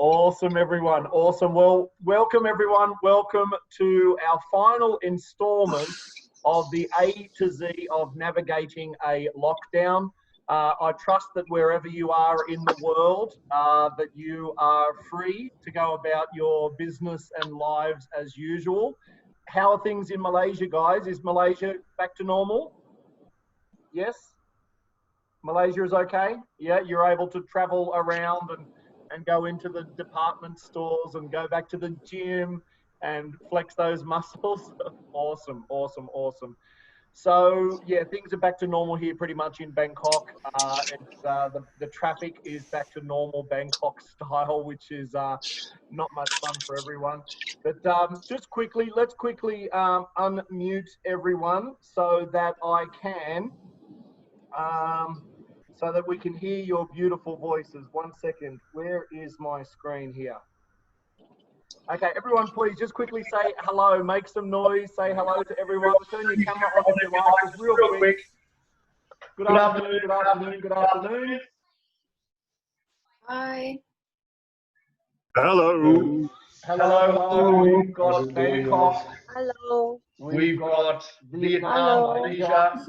Awesome, everyone. Awesome. Well, welcome, everyone. Welcome to our final installment of the A to Z of navigating a lockdown. I trust that wherever you are in the world, that you are free to go about your business and lives as usual. How are things in Malaysia, guys? Is Malaysia back to normal? Yes? Malaysia is okay? Yeah, you're able to travel around and go into the department stores and go back to the gym and flex those muscles. Awesome, awesome, awesome. So yeah, things are back to normal here pretty much in Bangkok. The traffic is back to normal Bangkok style, which is not much fun for everyone. But just quickly, let's quickly unmute everyone so that I can so that we can hear your beautiful voices. 1 second. Where is my screen here? Okay, everyone, please just quickly say hello. Make some noise. Say hello to everyone. Turn your camera on if you like. Just real quick. Good afternoon. Good afternoon. Good afternoon. Hi. Hello. Hello. Hello. We've got Bangkok. Hello. We've got Vietnam, Malaysia.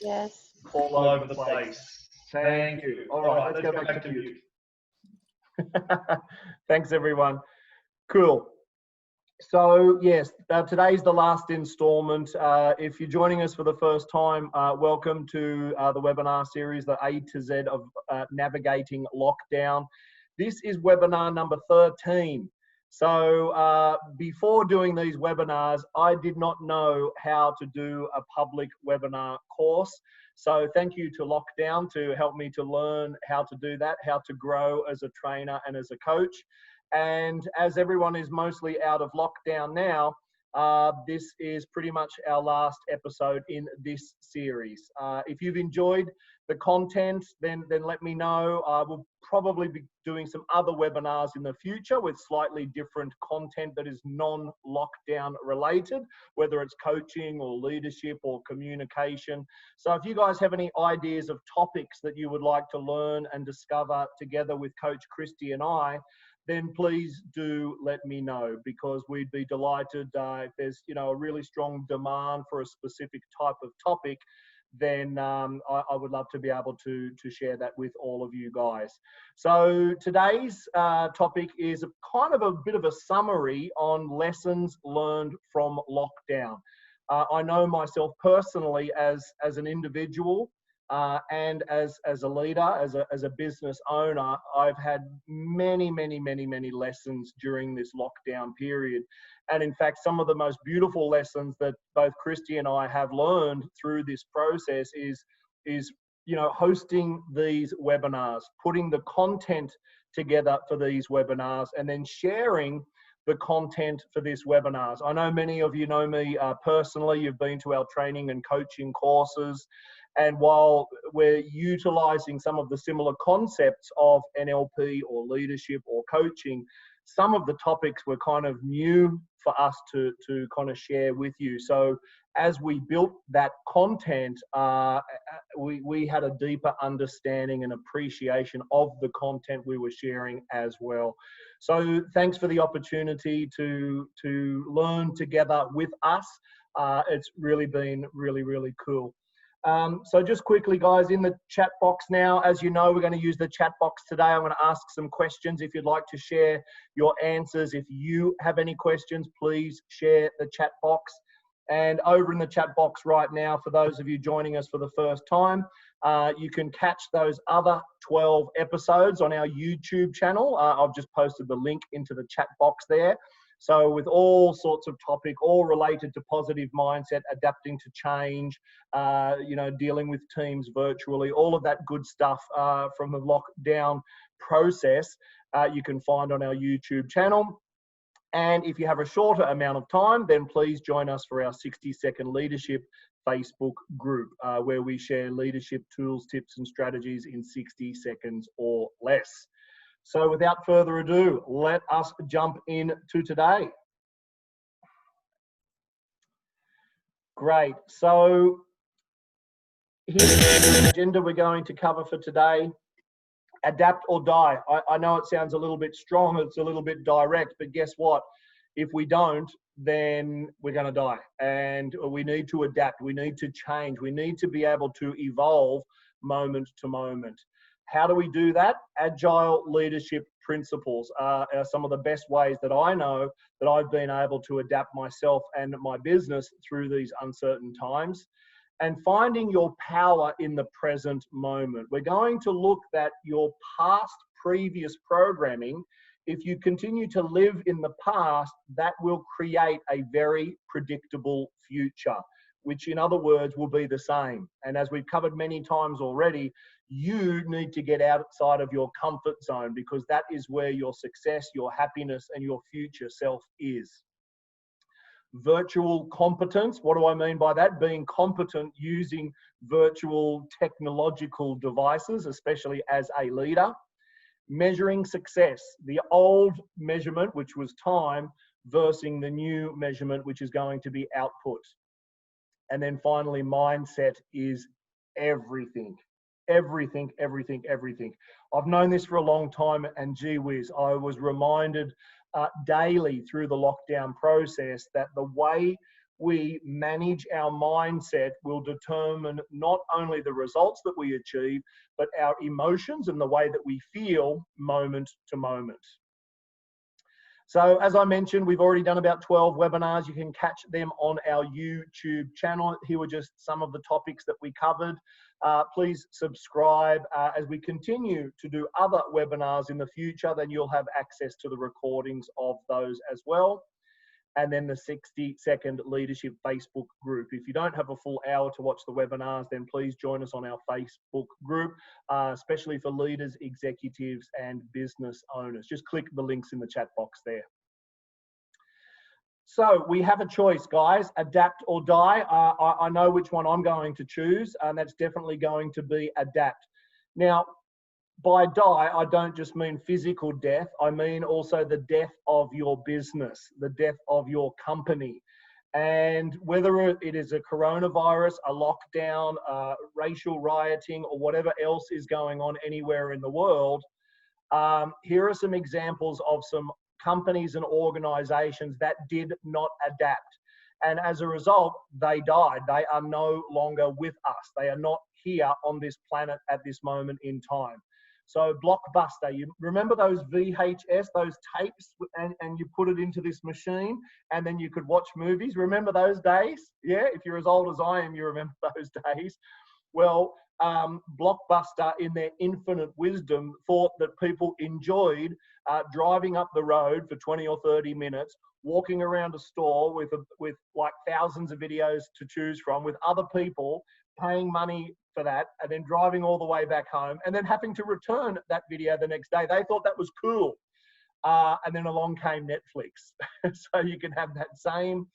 Yes. All over the place. Thank you. All right, let's go back to mute. Thanks, everyone. Cool. So, yes, today's the last installment. If you're joining us for the first time, welcome to the webinar series, the A to Z of navigating lockdown. This is webinar number 13. So before doing these webinars, I did not know how to do a public webinar course. So thank you to Lockdown to help me to learn how to do that, how to grow as a trainer and as a coach. And as everyone is mostly out of lockdown now, this is pretty much our last episode in this series. If you've enjoyed the content, then let me know. We'll probably be doing some other webinars in the future with slightly different content that is non-lockdown related, whether it's coaching or leadership or communication. So if you guys have any ideas of topics that you would like to learn and discover together with Coach Christy and I, then please do let me know, because we'd be delighted if there's a really strong demand for a specific type of topic, then I would love to be able to share that with all of you guys. So today's topic is kind of a bit of a summary on lessons learned from lockdown. I know myself personally as an individual, and as a leader, as a business owner, I've had many lessons during this lockdown period. And in fact, some of the most beautiful lessons that both Christy and I have learned through this process is hosting these webinars, putting the content together for these webinars, and then sharing the content for this webinars. I know many of you know me personally. You've been to our training and coaching courses. And while we're utilizing some of the similar concepts of NLP or leadership or coaching, some of the topics were kind of new for us to kind of share with you. So as we built that content, we had a deeper understanding and appreciation of the content we were sharing as well. So thanks for the opportunity to learn together with us. It's really been really cool. So just quickly, guys, in the chat box now, as you know, we're going to use the chat box today. I'm going to ask some questions. If you'd like to share your answers, if you have any questions, please share the chat box. And over in the chat box right now, for those of you joining us for the first time, you can catch those other 12 episodes on our YouTube channel. I've just posted the link into the chat box there. So with all sorts of topic, all related to positive mindset, adapting to change, dealing with teams virtually, all of that good stuff from the lockdown process, you can find on our YouTube channel. And if you have a shorter amount of time, then please join us for our 60-second leadership Facebook group, where we share leadership tools, tips, and strategies in 60 seconds or less. So without further ado, let us jump into today. Great. So here's the agenda we're going to cover for today. Adapt or die. I know it sounds a little bit strong, it's a little bit direct, but guess what? If we don't, then we're going to die. And we need to adapt. We need to change. We need to be able to evolve moment to moment. How do we do that? Agile leadership principles are some of the best ways that I know that I've been able to adapt myself and my business through these uncertain times. And finding your power in the present moment. We're going to look at your past previous programming. If you continue to live in the past, that will create a very predictable future, which in other words will be the same. And as we've covered many times already, you need to get outside of your comfort zone, because that is where your success, your happiness, and your future self is. Virtual competence. What do I mean by that? Being competent using virtual technological devices, especially as a leader. Measuring success. The old measurement, which was time, versus the new measurement, which is going to be output. And then finally, mindset is everything. Everything, everything, everything. I've known this for a long time, and gee whiz, I was reminded daily through the lockdown process that the way we manage our mindset will determine not only the results that we achieve, but our emotions and the way that we feel moment to moment. So as I mentioned, we've already done about 12 webinars. You can catch them on our YouTube channel. Here were just some of the topics that we covered. Please subscribe. As we continue to do other webinars in the future, then you'll have access to the recordings of those as well. And then the 60-second leadership Facebook group. If you don't have a full hour to watch the webinars, then please join us on our Facebook group, especially for leaders, executives, and business owners. Just click the links in the chat box there. So we have a choice, guys, adapt or die. I know which one I'm going to choose, and that's definitely going to be adapt. Now, by die, I don't just mean physical death. I mean also the death of your business, the death of your company. And whether it is a coronavirus, a lockdown, racial rioting, or whatever else is going on anywhere in the world, here are some examples of some companies and organizations that did not adapt. And as a result, they died. They are no longer with us. They are not here on this planet at this moment in time. So Blockbuster, you remember those VHS, those tapes, and you put it into this machine and then you could watch movies? Remember those days? Yeah, if you're as old as I am, you remember those days. Well, Blockbuster, in their infinite wisdom, thought that people enjoyed driving up the road for 20 or 30 minutes, walking around a store with like thousands of videos to choose from, with other people paying money for that, and then driving all the way back home, and then having to return that video the next day. They thought that was cool. And then along came Netflix. So you can have that same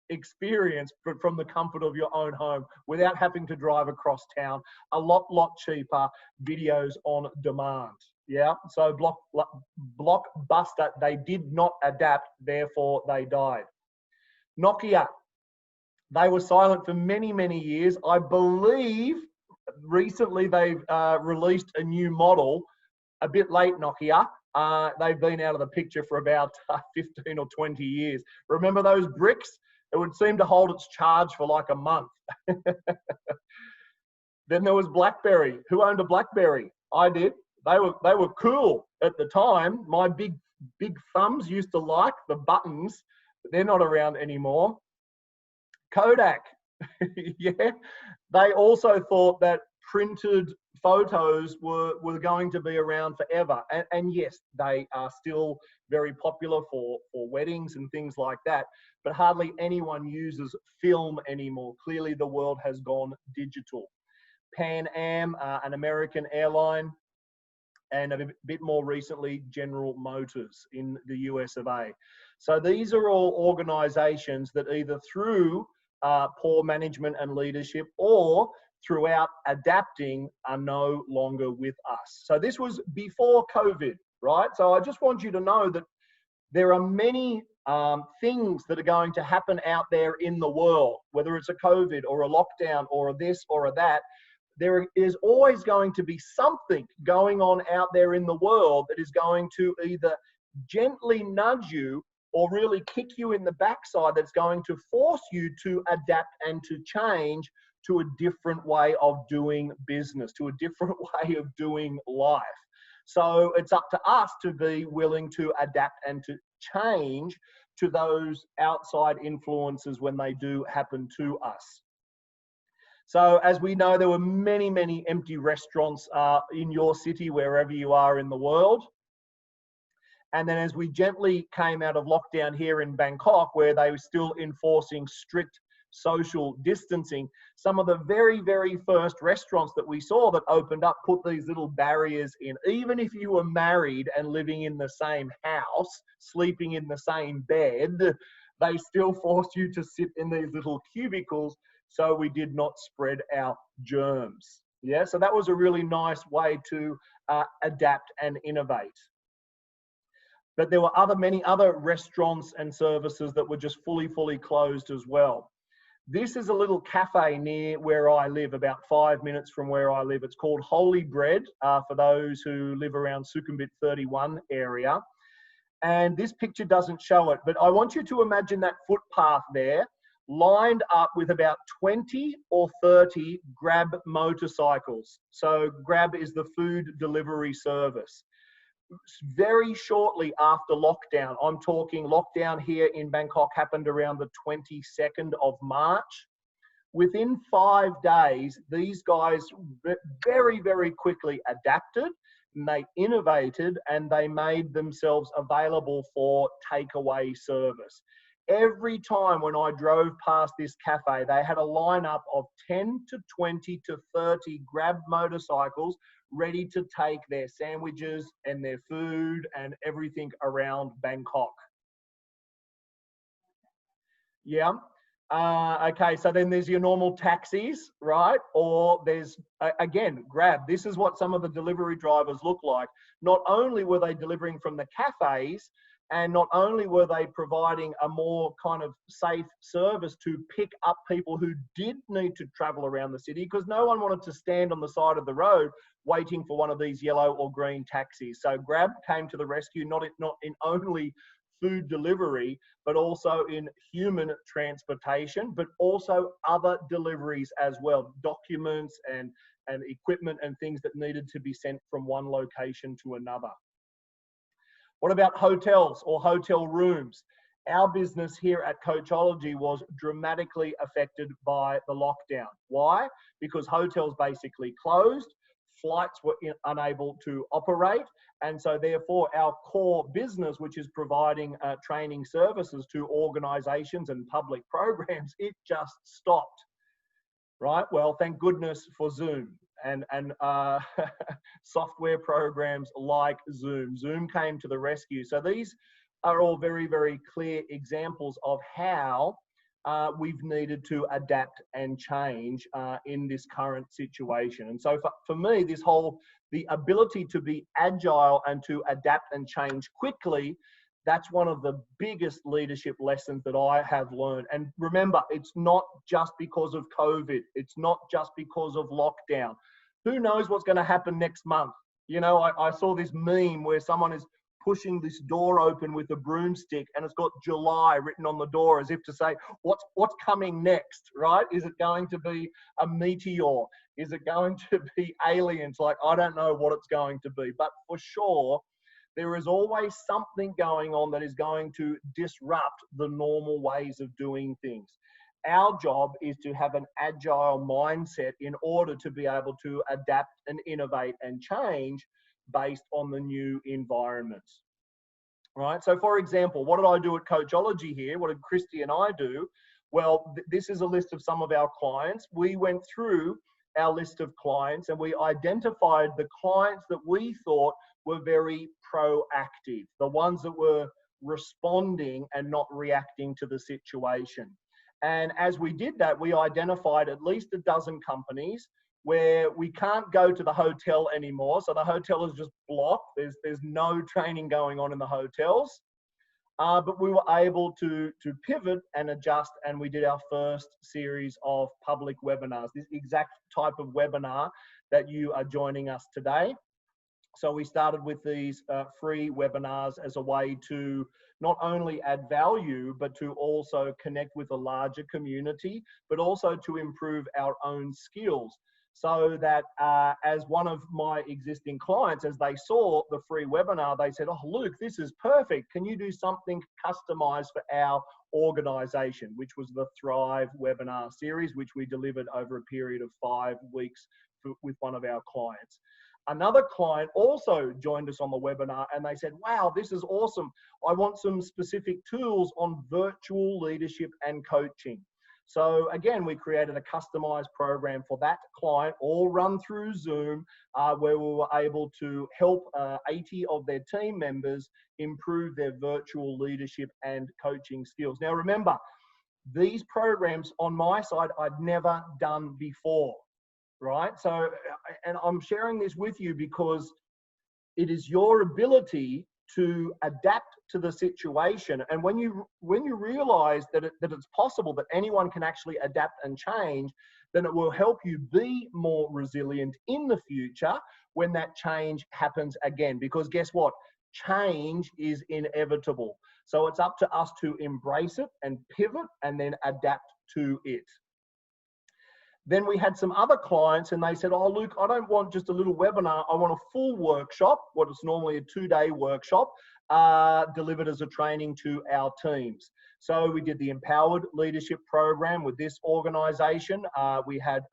experience, but from the comfort of your own home without having to drive across town. A lot cheaper, videos on demand. Yeah, so Blockbuster, they did not adapt, therefore they died. Nokia, they were silent for many years. I believe recently they've released a new model, a bit late Nokia. They've been out of the picture for about 15 or 20 years. Remember those bricks? It would seem to hold its charge for like a month. Then there was BlackBerry. Who owned a BlackBerry? I did. They were cool at the time. My big thumbs used to like the buttons, but they're not around anymore. Kodak, yeah. They also thought that printed photos were going to be around forever. And yes, they are still very popular for weddings and things like that, but hardly anyone uses film anymore. Clearly the world has gone digital. Pan Am, an American airline, and a bit more recently, General Motors in the US of A. So these are all organizations that either through poor management and leadership or throughout adapting are no longer with us. So this was before COVID, right? So I just want you to know that there are many things that are going to happen out there in the world, whether it's a COVID or a lockdown or a this or a that. there is always going to be something going on out there in the world that is going to either gently nudge you or really kick you in the backside, that's going to force you to adapt and to change to a different way of doing business, to a different way of doing life. So it's up to us to be willing to adapt and to change to those outside influences when they do happen to us. So as we know, there were many, many empty restaurants in your city, wherever you are in the world. And then as we gently came out of lockdown here in Bangkok, where they were still enforcing strict social distancing, some of the very, very first restaurants that we saw that opened up put these little barriers in. Even if you were married and living in the same house, sleeping in the same bed, they still forced you to sit in these little cubicles so we did not spread our germs. Yeah, so that was a really nice way to adapt and innovate. But there were many other restaurants and services that were just fully closed as well. This is a little cafe near where I live, about 5 minutes from where I live. It's called Holy Bread, for those who live around Sukhumvit 31 area. And this picture doesn't show it, but I want you to imagine that footpath there lined up with about 20 or 30 Grab motorcycles. So Grab is the food delivery service. Very shortly after lockdown, I'm talking lockdown here in Bangkok happened around the 22nd of March. Within 5 days, these guys very quickly adapted, and they innovated, and they made themselves available for takeaway service. Every time when I drove past this cafe, they had a lineup of 10 to 20 to 30 Grab motorcycles ready to take their sandwiches and their food and everything around Bangkok. Yeah. Okay, so then there's your normal taxis, right? Or there's, again, Grab. This is what some of the delivery drivers look like. Not only were they delivering from the cafes, and not only were they providing a more kind of safe service to pick up people who did need to travel around the city, because no one wanted to stand on the side of the road waiting for one of these yellow or green taxis. So Grab came to the rescue, not in only food delivery, but also in human transportation, but also other deliveries as well, documents and equipment and things that needed to be sent from one location to another. What about hotels or hotel rooms? Our business here at Coachology was dramatically affected by the lockdown. Why? Because hotels basically closed, flights were unable to operate, and so therefore our core business, which is providing training services to organizations and public programs, it just stopped. Right? Well, thank goodness for Zoom and software programs like Zoom. Zoom came to the rescue. So these are all very clear examples of how we've needed to adapt and change in this current situation. And so for me, the ability to be agile and to adapt and change quickly, that's one of the biggest leadership lessons that I have learned. And remember, it's not just because of COVID. It's not just because of lockdown. Who knows what's going to happen next month? You know, I saw this meme where someone is pushing this door open with a broomstick and it's got July written on the door as if to say, what's coming next, right? Is it going to be a meteor? Is it going to be aliens? Like, I don't know what it's going to be, but for sure, there is always something going on that is going to disrupt the normal ways of doing things. Our job is to have an agile mindset in order to be able to adapt and innovate and change based on the new environments. Right? So for example, what did I do at Coachology here? What did Christy and I do? Well, this is a list of some of our clients. We went through our list of clients and we identified the clients that we thought were very proactive, the ones that were responding and not reacting to the situation. And as we did that, we identified at least a dozen companies where we can't go to the hotel anymore. So the hotel is just blocked. There's no training going on in the hotels. but we were able to pivot and adjust, and we did our first series of public webinars, this exact type of webinar that you are joining us today. So we started with these free webinars as a way to not only add value, but to also connect with a larger community, but also to improve our own skills. So that as one of my existing clients, as they saw the free webinar, they said, "Oh, Luke, this is perfect. Can you do something customized for our organization?" Which was the Thrive webinar series, which we delivered over a period of 5 weeks with one of our clients. Another client also joined us on the webinar, and they said, "Wow, this is awesome. I want some specific tools on virtual leadership and coaching." So again, we created a customized program for that client, all run through Zoom, where we were able to help 80 of their team members improve their virtual leadership and coaching skills. Now remember, these programs on my side, I'd never done before, right? So, and I'm sharing this with you because it is your ability to adapt to the situation. And when you realize that it's possible that anyone can actually adapt and change, then it will help you be more resilient in the future when that change happens again. Because guess what? Change is inevitable. So it's up to us to embrace it and pivot and then adapt to it. Then we had some other clients and they said, "Oh, Luke, I don't want just a little webinar. I want a full workshop," what is normally a 2-day workshop, delivered as a training to our teams. So we did the Empowered Leadership Program with this organization. We had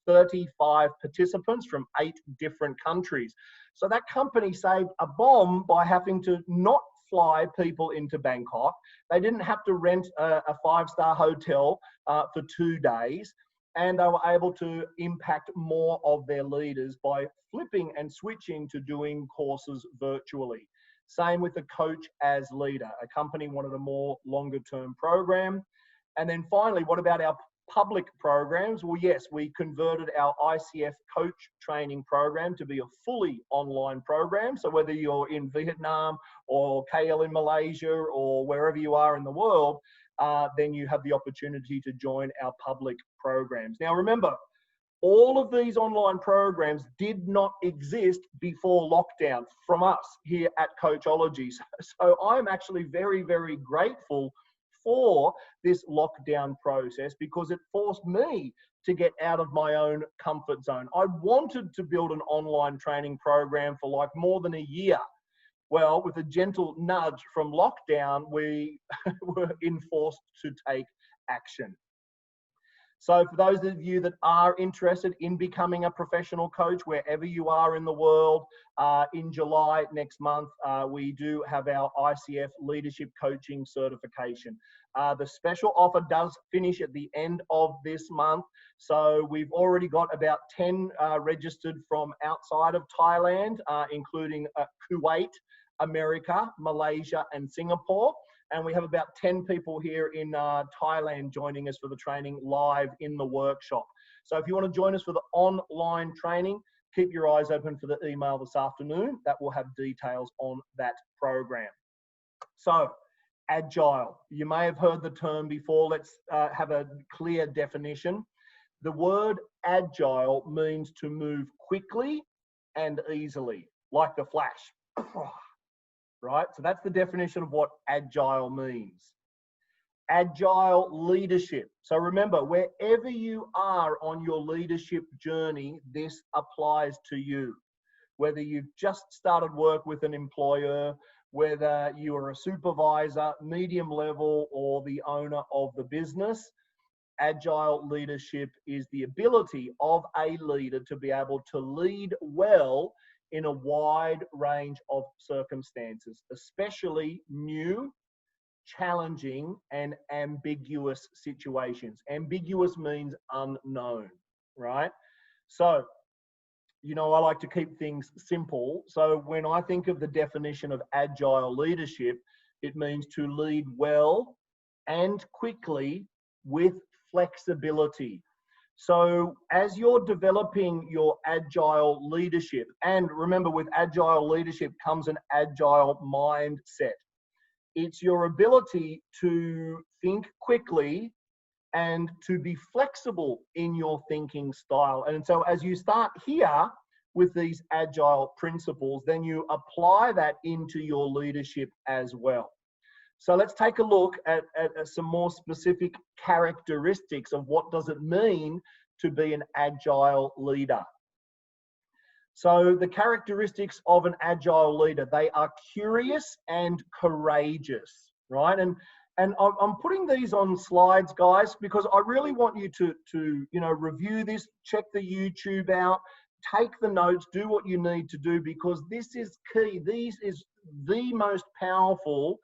35 participants from 8 different countries. So that company saved a bomb by having to not fly people into Bangkok. They didn't have to rent a 5-star hotel for 2 days. And they were able to impact more of their leaders by flipping and switching to doing courses virtually. Same with the Coach as Leader. A company wanted a more longer term program. And then finally, what about our public programs? Well, yes, we converted our ICF coach training program to be a fully online program. So whether you're in Vietnam or KL in Malaysia or wherever you are in the world, then you have the opportunity to join our public programs. Now remember, all of these online programs did not exist before lockdown from us here at Coachology. So I'm actually very, very grateful for this lockdown process because it forced me to get out of my own comfort zone. I wanted to build an online training program for like more than a year. Well, with a gentle nudge from lockdown, we were enforced to take action. So for those of you that are interested in becoming a professional coach, wherever you are in the world, in July next month, we do have our ICF Leadership Coaching Certification. The special offer does finish at the end of this month. So we've already got about 10 registered from outside of Thailand, including Kuwait, America, Malaysia, and Singapore. And we have about 10 people here in Thailand joining us for the training live in the workshop. So if you want to join us for the online training, keep your eyes open for the email this afternoon. That will have details on that program. So, agile. You may have heard the term before. Let's have a clear definition. The word agile means to move quickly and easily, like the Flash. Right? So that's the definition of what agile means. Agile leadership. So remember, wherever you are on your leadership journey, this applies to you. Whether you've just started work with an employer, whether you are a supervisor, medium level, or the owner of the business, agile leadership is the ability of a leader to be able to lead well in a wide range of circumstances, especially new, challenging, and ambiguous situations. Ambiguous means unknown, right? So, you know, I like to keep things simple. So when I think of the definition of agile leadership, it means to lead well and quickly with flexibility. So as you're developing your agile leadership, and remember with agile leadership comes an agile mindset. It's your ability to think quickly and to be flexible in your thinking style. And so as you start here with these agile principles, then you apply that into your leadership as well. So let's take a look at some more specific characteristics of what does it mean to be an agile leader. So the characteristics of an agile leader, they are curious and courageous, right? And I'm putting these on slides, guys, because I really want you to review this, check the YouTube out, take the notes, do what you need to do, because this is key. These is the most powerful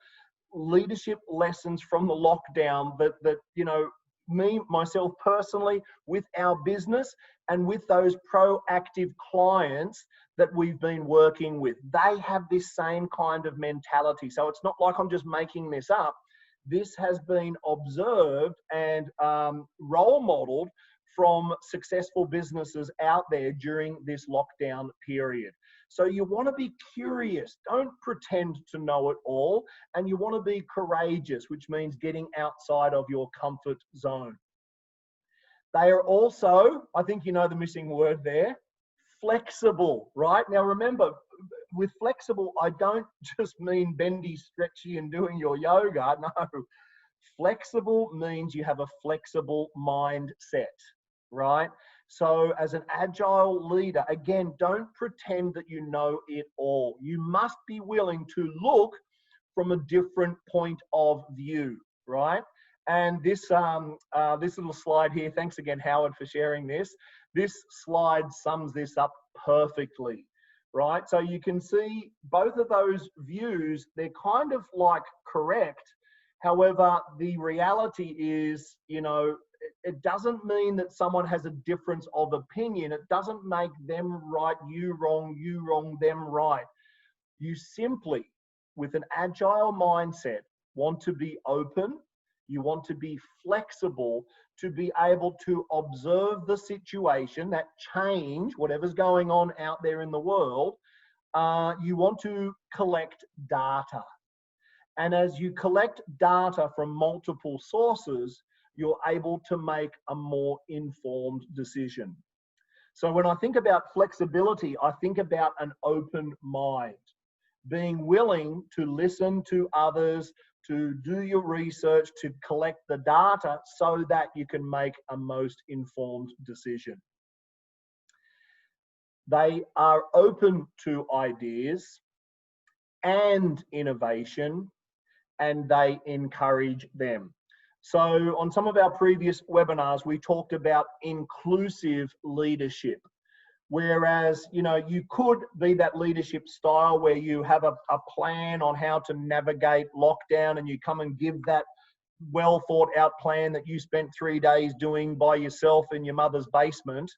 leadership lessons from the lockdown that myself personally, with our business and with those proactive clients that we've been working with. They have this same kind of mentality. So it's not like I'm just making this up. This has been observed and role modeled from successful businesses out there during this lockdown period. So you want to be curious. Don't pretend to know it all. And you want to be courageous, which means getting outside of your comfort zone. They are also, I think you know the missing word there, flexible, right? Now remember, with flexible, I don't just mean bendy, stretchy and doing your yoga. No, flexible means you have a flexible mindset, right? So as an agile leader, again, don't pretend that you know it all. You must be willing to look from a different point of view, right? And this little slide here, thanks again, Howard, for sharing this. This slide sums this up perfectly, right? So you can see both of those views, they're kind of like correct. However, the reality is, it doesn't mean that someone has a difference of opinion. It doesn't make them right, you wrong, them right. You simply, with an agile mindset, want to be open. You want to be flexible, to be able to observe the situation, that change, whatever's going on out there in the world. You want to collect data. And as you collect data from multiple sources, you're able to make a more informed decision. So when I think about flexibility, I think about an open mind, being willing to listen to others, to do your research, to collect the data so that you can make a most informed decision. They are open to ideas and innovation, and they encourage them. So on some of our previous webinars, we talked about inclusive leadership. Whereas, you could be that leadership style where you have a plan on how to navigate lockdown and you come and give that well thought out plan that you spent 3 days doing by yourself in your mother's basement,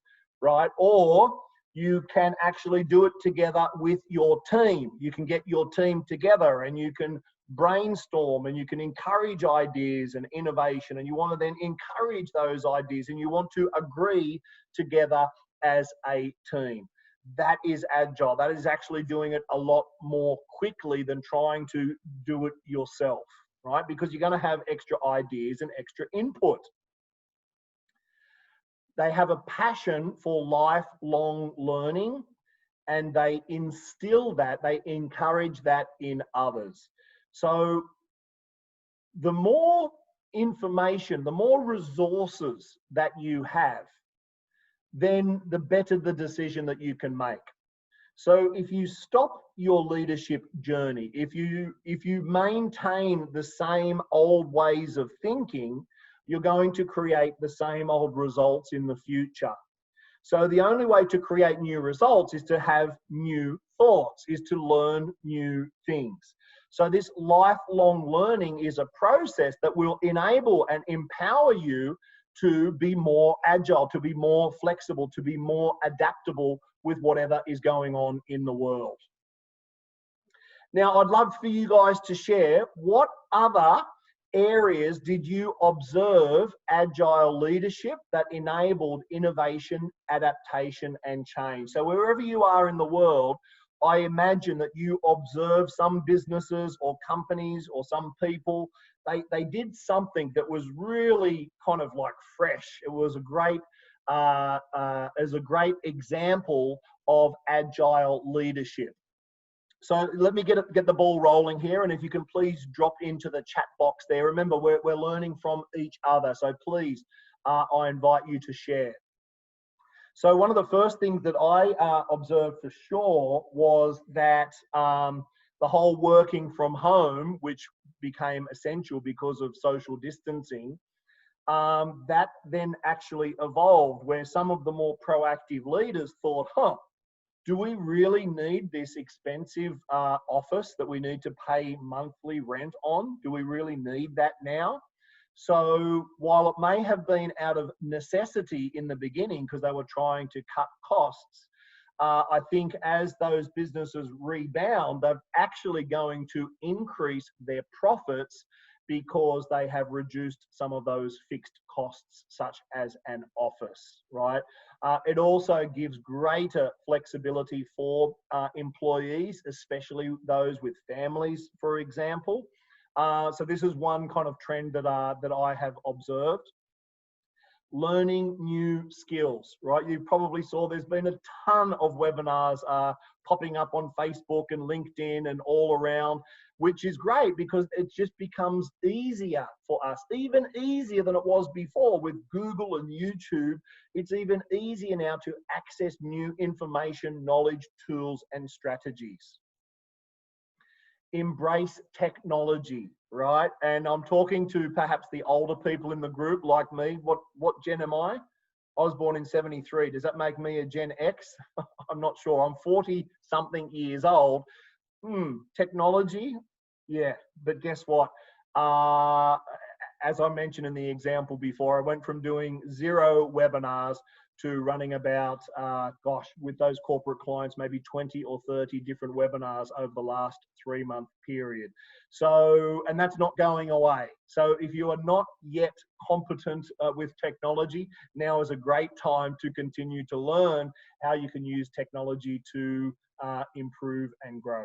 right? Or you can actually do it together with your team. You can get your team together and you can brainstorm and you can encourage ideas and innovation, and you want to then encourage those ideas and you want to agree together as a team. That is agile. That is actually doing it a lot more quickly than trying to do it yourself, right? Because you're going to have extra ideas and extra input. They have a passion for lifelong learning, and they instill that, they encourage that in others. So the more information, the more resources that you have, then the better the decision that you can make. So if you stop your leadership journey, if you maintain the same old ways of thinking, you're going to create the same old results in the future. So the only way to create new results is to have new thoughts, is to learn new things. So this lifelong learning is a process that will enable and empower you to be more agile, to be more flexible, to be more adaptable with whatever is going on in the world. Now, I'd love for you guys to share what other areas did you observe agile leadership that enabled innovation, adaptation, and change. So wherever you are in the world, I imagine that you observe some businesses or companies or some people, they did something that was really kind of like fresh. It was a great example of agile leadership. So let me get the ball rolling here, and if you can please drop into the chat box there. Remember, we're learning from each other, so please, I invite you to share. So one of the first things that I observed for sure was that the whole working from home, which became essential because of social distancing, that then actually evolved where some of the more proactive leaders thought, do we really need this expensive office that we need to pay monthly rent on? Do we really need that now? So while it may have been out of necessity in the beginning because they were trying to cut costs, I think as those businesses rebound, they're actually going to increase their profits because they have reduced some of those fixed costs, such as an office, right? It also gives greater flexibility for employees, especially those with families, for example. So this is one kind of trend that I have observed. Learning new skills, right? You probably saw there's been a ton of webinars popping up on Facebook and LinkedIn and all around, which is great because it just becomes easier for us, even easier than it was before with Google and YouTube. It's even easier now to access new information, knowledge, tools, and strategies. Embrace technology, right? And I'm talking to perhaps the older people in the group like me. What gen am I? I was born in 73. Does that make me a Gen X? I'm not sure. I'm 40 something years old. Technology, yeah. But guess what? As I mentioned in the example before, I went from doing 0 webinars to running about, with those corporate clients, maybe 20 or 30 different webinars over the last 3-month period. So, and that's not going away. So if you are not yet competent with technology, now is a great time to continue to learn how you can use technology to improve and grow.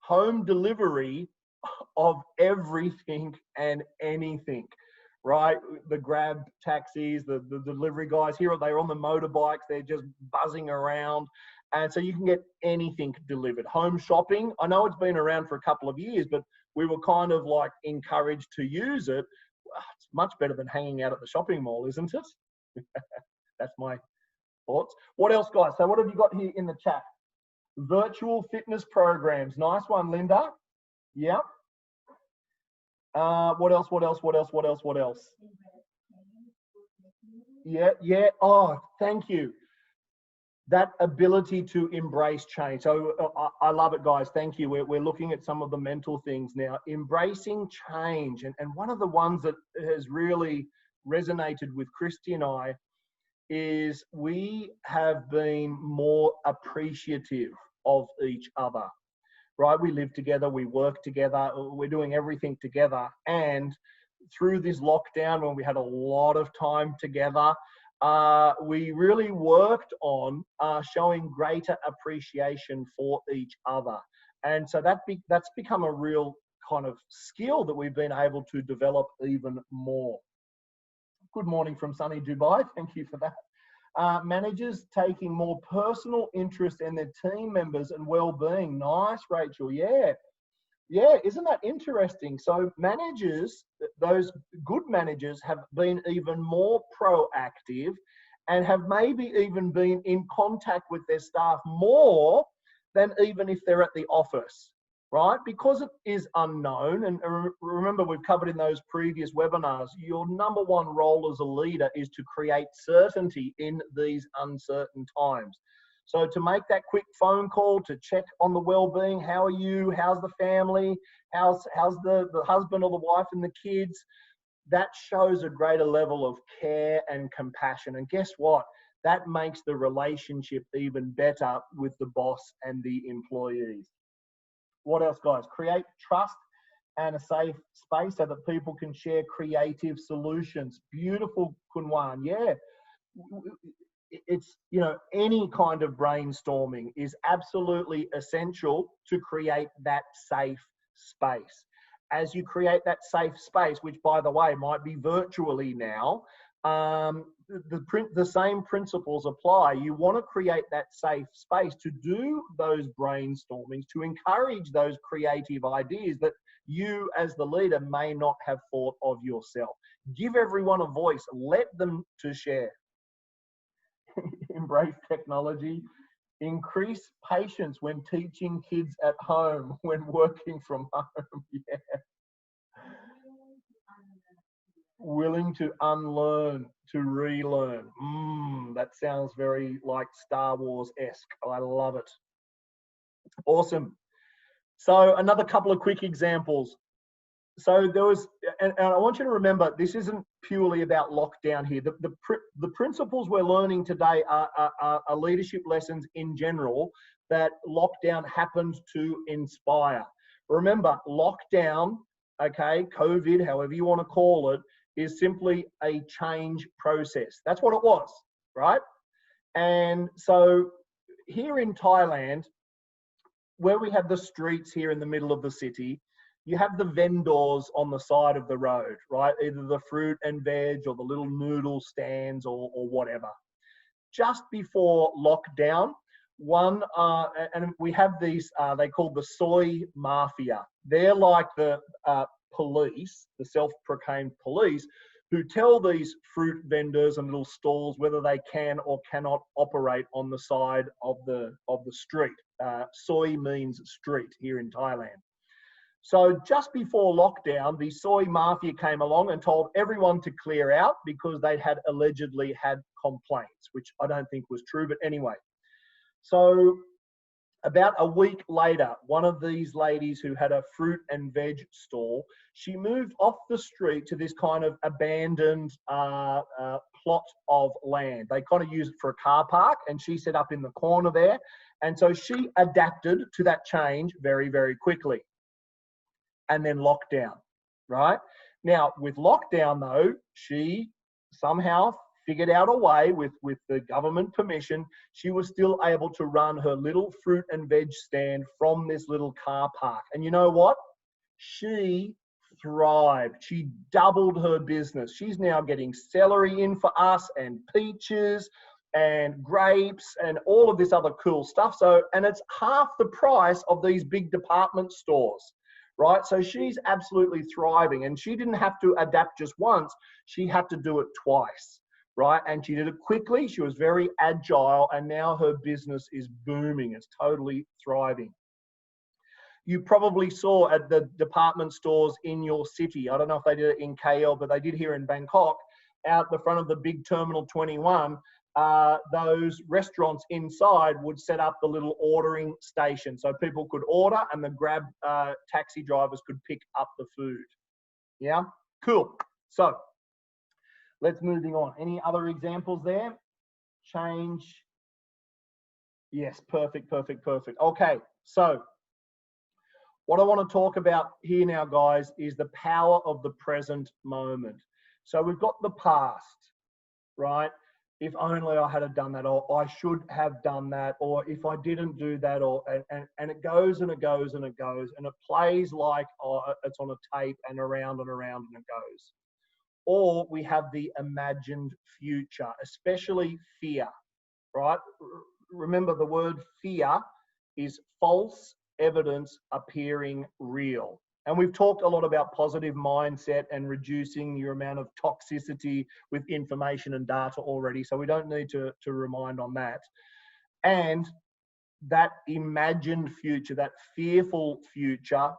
Home delivery of everything and anything, right? The Grab taxis, the delivery guys here, they're on the motorbikes, they're just buzzing around. And so you can get anything delivered. Home shopping, I know it's been around for a couple of years, but we were kind of like encouraged to use it. It's much better than hanging out at the shopping mall, isn't it? That's my thoughts. What else, guys? So what have you got here in the chat? Virtual fitness programs. Nice one, Linda. Yeah. What else? Yeah. Oh, thank you. That ability to embrace change. So I love it, guys. Thank you. We're looking at some of the mental things now. Embracing change. And one of the ones that has really resonated with Christy and I is we have been more appreciative of each other. Right? We live together, we work together, we're doing everything together. And through this lockdown, when we had a lot of time together, we really worked on showing greater appreciation for each other. And so that's become a real kind of skill that we've been able to develop even more. Good morning from sunny Dubai. Thank you for that. Managers taking more personal interest in their team members and well-being. Nice, Rachel. Yeah, isn't that interesting? So managers, those good managers, have been even more proactive and have maybe even been in contact with their staff more than even if they're at the office, right? Because it is unknown, and remember, we've covered in those previous webinars, your number one role as a leader is to create certainty in these uncertain times. So to make that quick phone call to check on the well-being, how are you, how's the family, how's the husband or the wife and the kids, that shows a greater level of care and compassion. And guess what? That makes the relationship even better with the boss and the employees. What else, guys? Create trust and a safe space so that people can share creative solutions. Beautiful, Kunwan. Yeah. it's, any kind of brainstorming is absolutely essential to create that safe space. As you create that safe space, which by the way might be virtually now, the same principles apply. You want to create that safe space to do those brainstormings, to encourage those creative ideas that you as the leader may not have thought of yourself. Give everyone a voice, let them to share. Embrace technology. Increase patience when teaching kids at home, when working from home. Yeah. Willing to unlearn, to relearn. That sounds very like Star Wars-esque. I love it. Awesome. So another couple of quick examples. So there was, and I want you to remember, this isn't purely about lockdown here. The principles we're learning today are leadership lessons in general that lockdown happened to inspire. Remember, lockdown, okay, COVID, however you want to call it, is simply a change process. That's what it was, right? And so here in Thailand, where we have the streets here in the middle of the city, you have the vendors on the side of the road, right? Either the fruit and veg or the little noodle stands or whatever. Just before lockdown, and we have these, they call the soy mafia. They're like the police, the self-proclaimed police, who tell these fruit vendors and little stalls whether they can or cannot operate on the side of the street. Soy means street here in Thailand. So just before lockdown, the soy mafia came along and told everyone to clear out because they had allegedly had complaints, which I don't think was true, but anyway. So about a week later, one of these ladies who had a fruit and veg stall, she moved off the street to this kind of abandoned plot of land. They kind of use it for a car park, and she set up in the corner there. And so she adapted to that change very, very quickly. And then lockdown, right? Now, with lockdown though, she somehow figured out a way with the government permission, she was still able to run her little fruit and veg stand from this little car park. And you know what? She thrived. She doubled her business. She's now getting celery in for us and peaches and grapes and all of this other cool stuff. So, and it's half the price of these big department stores. Right? So she's absolutely thriving, and she didn't have to adapt just once. She had to do it twice, right? And she did it quickly. She was very agile, and now her business is booming. It's totally thriving. You probably saw at the department stores in your city, I don't know if they did it in KL, but they did here in Bangkok, out the front of the big Terminal 21, those restaurants inside would set up the little ordering station so people could order and the Grab taxi drivers could pick up the food. Yeah, cool. So let's moving on. Any other examples there? Change. Yes, perfect, perfect, perfect. Okay, so what I want to talk about here now, guys, is the power of the present moment. So we've got the past, right? If only I had done that, or I should have done that, or if I didn't do that, or and it goes and it goes and it goes, and it plays like it's on a tape and around and around and it goes. Or we have the imagined future, especially fear, right? Remember, the word fear is false evidence appearing real. And we've talked a lot about positive mindset and reducing your amount of toxicity with information and data already. So we don't need to remind on that. And that imagined future, that fearful future,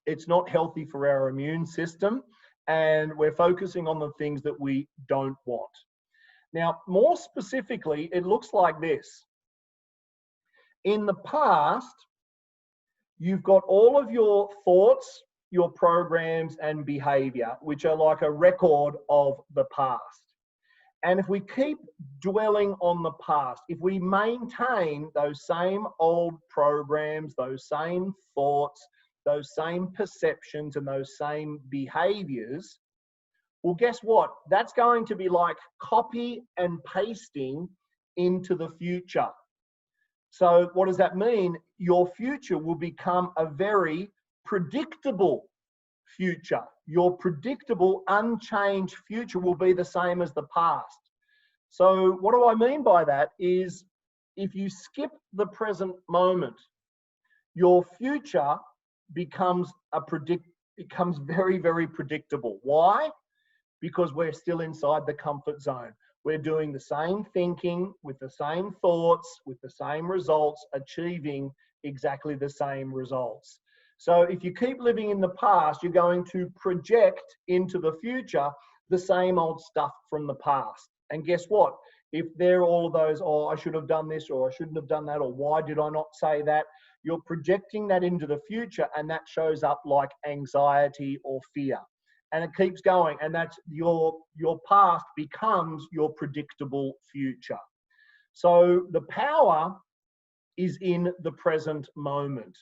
it's not healthy for our immune system. And we're focusing on the things that we don't want. Now, more specifically, it looks like this. In the past, you've got all of your thoughts, your programs and behavior, which are like a record of the past. And if we keep dwelling on the past, if we maintain those same old programs, those same thoughts, those same perceptions and those same behaviors, well, guess what? That's going to be like copy and pasting into the future. So what does that mean? Your future will become a very predictable future. Your predictable, unchanged future will be the same as the past. So what do I mean by that is if you skip the present moment, your future becomes very, very predictable. Why? Because we're still inside the comfort zone. We're doing the same thinking with the same thoughts, with the same results, achieving exactly the same results. So if you keep living in the past, you're going to project into the future the same old stuff from the past. And guess what? If they're all of those, oh, I should have done this, or I shouldn't have done that, or why did I not say that? You're projecting that into the future, and that shows up like anxiety or fear. And it keeps going, and that's your past becomes your predictable future. So the power is in the present moment.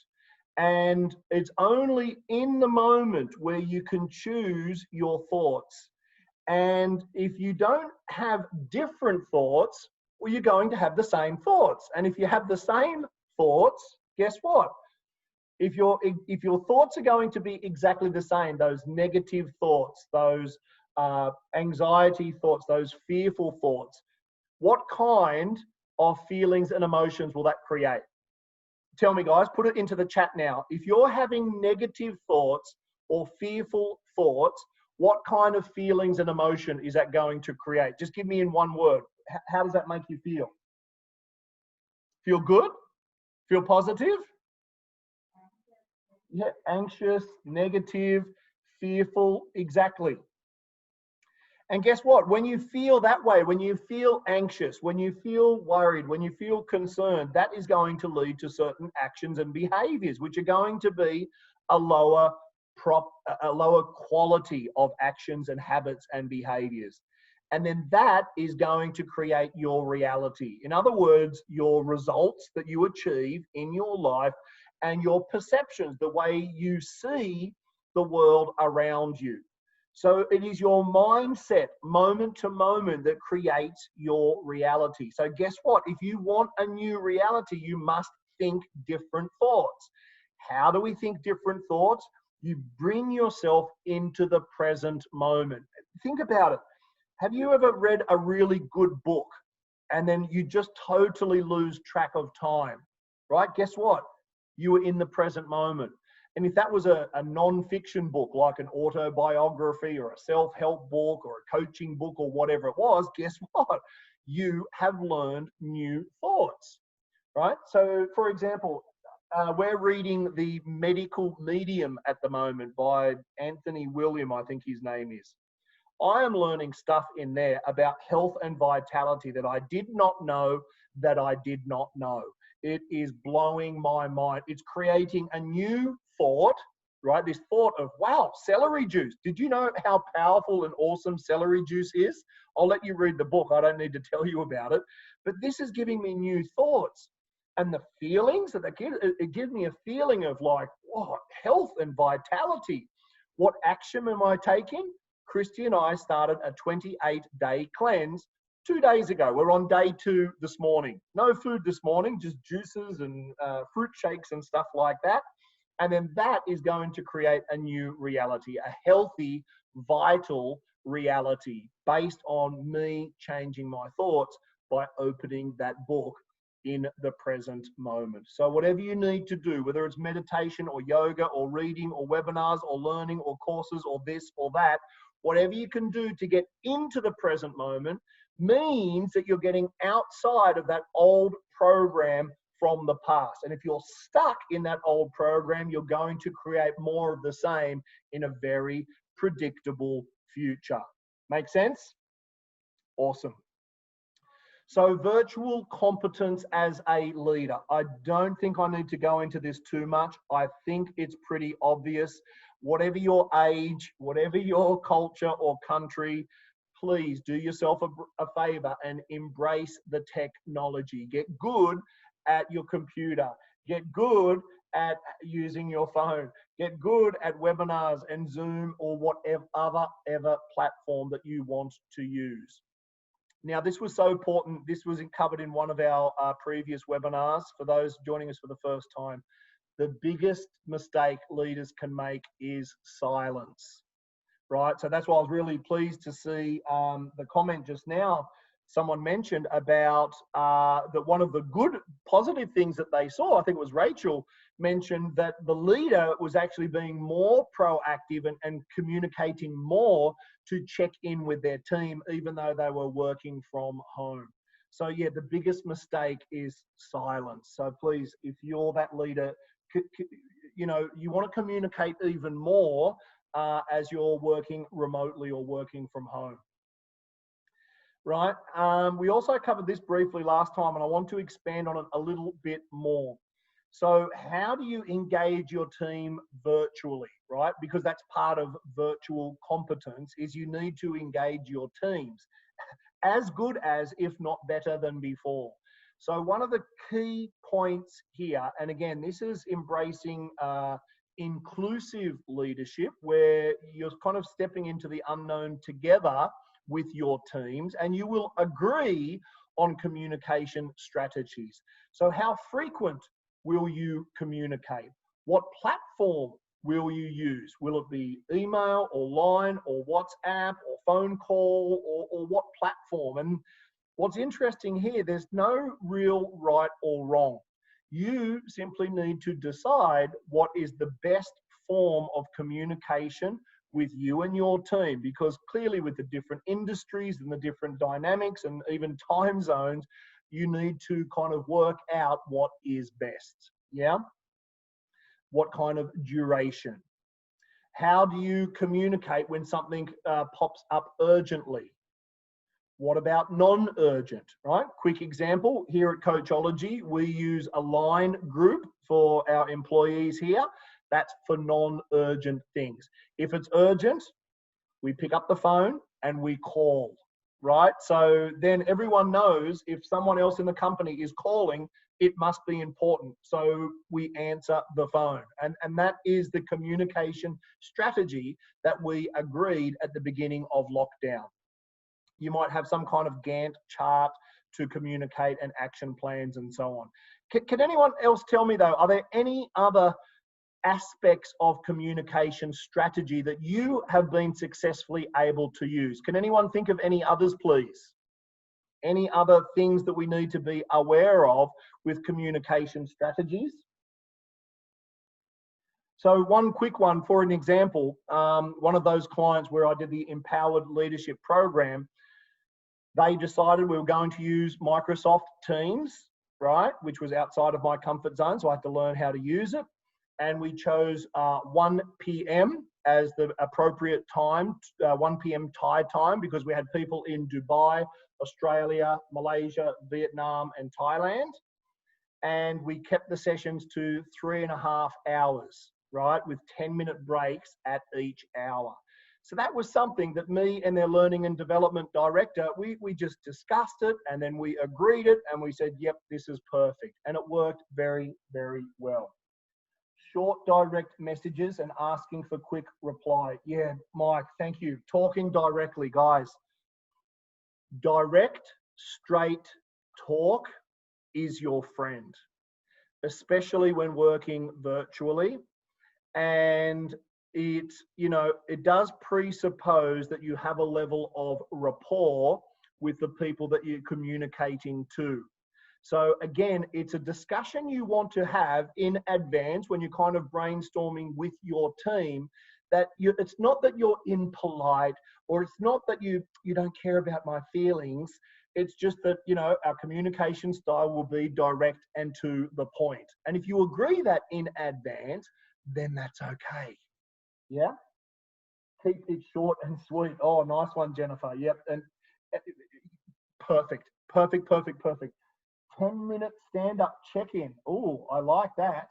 And it's only in the moment where you can choose your thoughts. And if you don't have different thoughts, well, you're going to have the same thoughts. And if you have the same thoughts, guess what? If your thoughts are going to be exactly the same, those negative thoughts, those anxiety thoughts, those fearful thoughts, what kind of feelings and emotions will that create? Tell me, guys, put it into the chat now. If you're having negative thoughts or fearful thoughts, what kind of feelings and emotion is that going to create? Just give me in one word. How does that make you feel? Feel good? Feel positive? Yeah, anxious, negative, fearful, exactly. And guess what? When you feel that way, when you feel anxious, when you feel worried, when you feel concerned, that is going to lead to certain actions and behaviors, which are going to be a lower quality of actions and habits and behaviors. And then that is going to create your reality. In other words, your results that you achieve in your life and your perceptions, the way you see the world around you. So it is your mindset, moment to moment, that creates your reality. So guess what? If you want a new reality, you must think different thoughts. How do we think different thoughts? You bring yourself into the present moment. Think about it. Have you ever read a really good book and then you just totally lose track of time, right? Guess what? You were in the present moment. And if that was a non-fiction book, like an autobiography or a self-help book or a coaching book or whatever it was, guess what? You have learned new thoughts, right? So, for example, we're reading The Medical Medium at the moment by Anthony William, I think his name is. I am learning stuff in there about health and vitality that I did not know that I did not know. It is blowing my mind. It's creating a new thought, right? This thought of, wow, celery juice. Did you know how powerful and awesome celery juice is? I'll let you read the book. I don't need to tell you about it. But this is giving me new thoughts. And the feelings that it gives me a feeling of like, what, health and vitality. What action am I taking? Christy and I started a 28-day cleanse 2 days ago. We're on day 2 this morning. No food this morning, just juices and fruit shakes and stuff like that. And then that is going to create a new reality, a healthy, vital reality based on me changing my thoughts by opening that book in the present moment. So whatever you need to do, whether it's meditation or yoga or reading or webinars or learning or courses or this or that, whatever you can do to get into the present moment means that you're getting outside of that old program from the past. And if you're stuck in that old program, you're going to create more of the same in a very predictable future. Make sense? Awesome. So virtual competence as a leader. I don't think I need to go into this too much. I think it's pretty obvious. Whatever your age, whatever your culture or country, please do yourself a favor and embrace the technology. Get good at your computer. Get good at using your phone. Get good at webinars and Zoom or whatever other platform that you want to use. Now, this was so important. This was covered in one of our previous webinars. For those joining us for the first time, the biggest mistake leaders can make is silence, right? So that's why I was really pleased to see the comment just now. Someone mentioned about that one of the good positive things that they saw, I think it was Rachel, mentioned that the leader was actually being more proactive and communicating more to check in with their team, even though they were working from home. So yeah, the biggest mistake is silence. So please, if you're that leader, you know, you want to communicate even more as you're working remotely or working from home. Right. We also covered this briefly last time, and I want to expand on it a little bit more. So how do you engage your team virtually, right? Because that's part of virtual competence, is you need to engage your teams as good as, if not better than before. So one of the key points here, and again, this is embracing inclusive leadership, where you're kind of stepping into the unknown together with your teams, and you will agree on communication strategies. So how frequent will you communicate? What platform will you use? Will it be email or line or WhatsApp or phone call, or what platform? And what's interesting here, there's no real right or wrong. You simply need to decide what is the best form of communication with you and your team, because clearly with the different industries and the different dynamics and even time zones, you need to kind of work out what is best. Yeah. What kind of duration? How do you communicate when something pops up urgently? What about non-urgent, right? Quick example, here at Coachology, we use a line group for our employees here. That's for non-urgent things. If it's urgent, we pick up the phone and we call, right? So then everyone knows if someone else in the company is calling, it must be important. So we answer the phone. And that is the communication strategy that we agreed at the beginning of lockdown. You might have some kind of Gantt chart to communicate and action plans and so on. Can anyone else tell me though, are there any other aspects of communication strategy that you have been successfully able to use? Can anyone think of any others, please? Any other things that we need to be aware of with communication strategies? So one quick one, for an example, one of those clients where I did the Empowered Leadership Program, they decided we were going to use Microsoft Teams, right, which was outside of my comfort zone, so I had to learn how to use it. And we chose 1 p.m. as the appropriate time, 1 p.m. Thai time, because we had people in Dubai, Australia, Malaysia, Vietnam, and Thailand. And we kept the sessions to 3.5 hours, right, with 10-minute breaks at each hour. So that was something that me and their learning and development director, we just discussed it, and then we agreed it, and we said, yep, this is perfect. And it worked very, very well. Short, direct messages and asking for quick reply. Yeah, Mike, thank you. Talking directly, guys. Direct, straight talk is your friend, especially when working virtually. And it, you know, it does presuppose that you have a level of rapport with the people that you're communicating to. So again, it's a discussion you want to have in advance when you're kind of brainstorming with your team, that it's not that you're impolite, or it's not that you don't care about my feelings. It's just that, you know, our communication style will be direct and to the point. And if you agree that in advance, then that's okay. Yeah. Keep it short and sweet. Oh, nice one, Jennifer. Yep. And perfect, perfect, perfect, perfect. 10-minute stand-up check-in. Oh, I like that.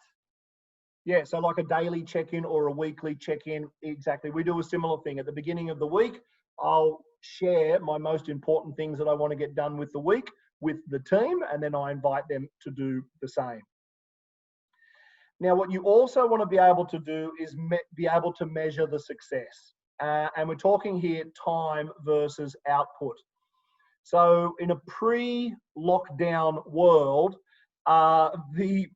Yeah, so like a daily check-in or a weekly check-in. Exactly. We do a similar thing. At the beginning of the week, I'll share my most important things that I want to get done with the week with the team, and then I invite them to do the same. Now, what you also want to be able to do is be able to measure the success. And we're talking here time versus output. So in a pre-lockdown world, the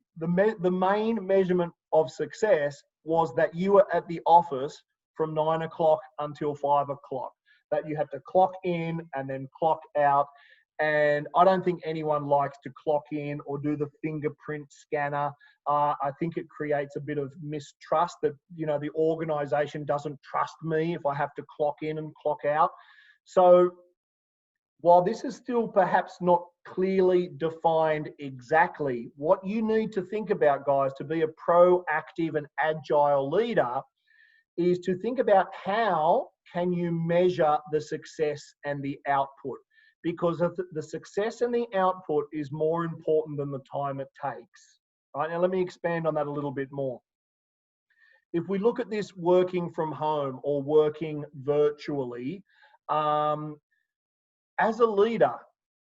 main measurement of success was that you were at the office from 9 o'clock until 5 o'clock, that you had to clock in and then clock out. And I don't think anyone likes to clock in or do the fingerprint scanner. I think it creates a bit of mistrust that, you know, the organization doesn't trust me if I have to clock in and clock out. So while this is still perhaps not clearly defined exactly, what you need to think about, guys, to be a proactive and agile leader is to think about how can you measure the success and the output, because the success and the output is more important than the time it takes. Right, now let me expand on that a little bit more. If we look at this working from home or working virtually, as a leader,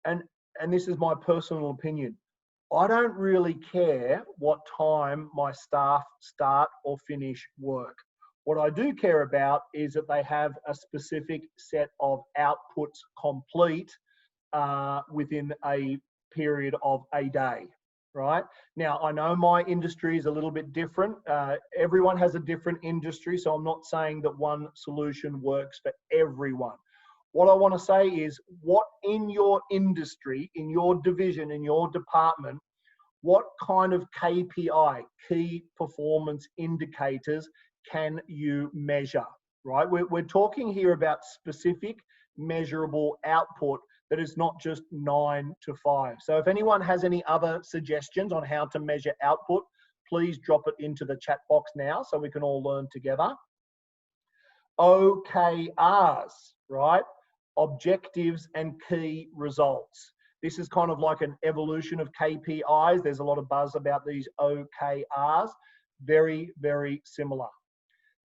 and this is my personal opinion, I don't really care what time my staff start or finish work. What I do care about is that they have a specific set of outputs complete within a period of a day, right? Now, I know my industry is a little bit different. Everyone has a different industry, so I'm not saying that one solution works for everyone. What I want to say is, what in your industry, in your division, in your department, what kind of KPI, key performance indicators, can you measure, right? We're talking here about specific measurable output that is not just 9 to 5. So if anyone has any other suggestions on how to measure output, please drop it into the chat box now so we can all learn together. OKRs, right? Objectives and key results. This is kind of like an evolution of KPIs. There's a lot of buzz about these OKRs. Very, very similar.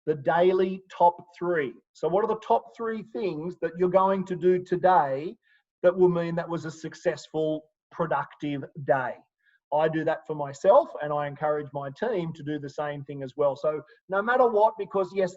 The daily top 3. So what are the top 3 things that you're going to do today that will mean that was a successful, productive day? I do that for myself, and I encourage my team to do the same thing as well. So no matter what, because yes,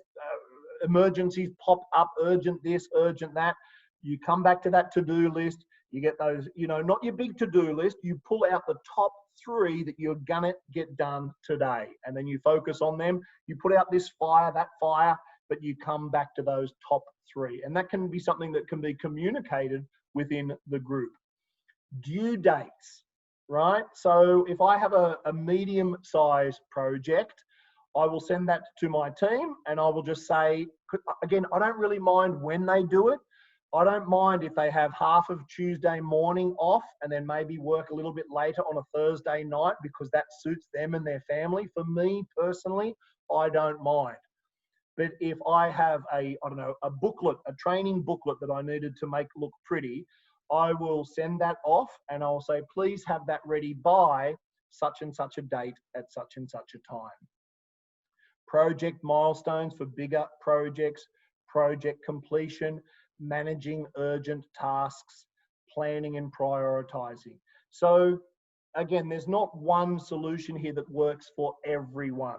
emergencies pop up, urgent this, urgent that, you come back to that to-do list, you get those, you know, not your big to-do list, you pull out the top 3 that you're gonna get done today, and then you focus on them. You put out this fire, that fire, but you come back to those top 3. And that can be something that can be communicated within the group. Due dates, right? So if I have a medium-sized project, I will send that to my team and I will just say, again, I don't really mind when they do it. I don't mind if they have half of Tuesday morning off and then maybe work a little bit later on a Thursday night because that suits them and their family. For me personally, I don't mind. But if I have a booklet, a training booklet that I needed to make look pretty, I will send that off and I'll say, please have that ready by such and such a date at such and such a time. Project milestones for bigger projects, project completion, managing urgent tasks, planning and prioritizing. So again, there's not one solution here that works for everyone.